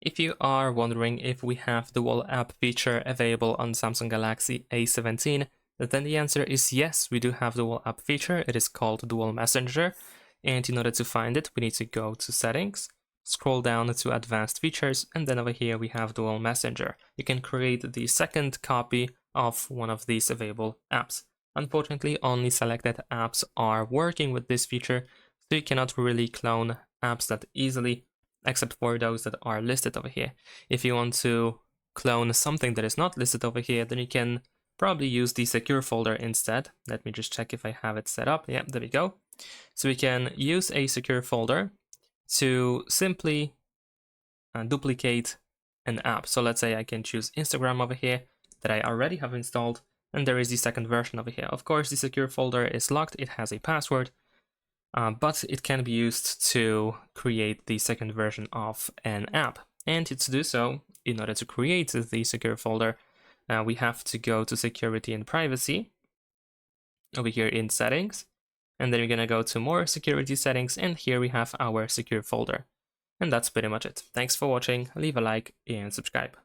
if you are wondering if we have the dual app feature available on Samsung Galaxy A17, then the answer is yes, we do have the dual app feature. It is called Dual Messenger. And in order to find it, we need to go to Settings, scroll down to Advanced Features, and then over here we have Dual Messenger. You can create the second copy of one of these available apps. Unfortunately, only selected apps are working with this feature, so you cannot really clone apps that easily, except for those that are listed over here. If you want to clone something that is not listed over here, then you can probably use the secure folder instead. Let me just check if I have it set up. Yeah, there we go. So we can use a secure folder to simply duplicate an app. So let's say I can choose Instagram over here that I already have installed, and there is the second version over here. Of course, the secure folder is locked, it has a password, but it can be used to create the second version of an app. And to do so, in order to create the secure folder, we have to go to Security and Privacy over here in Settings, and then we're going to go to More Security Settings, and here we have our secure folder. And that's pretty much it. Thanks for watching, leave a like and subscribe.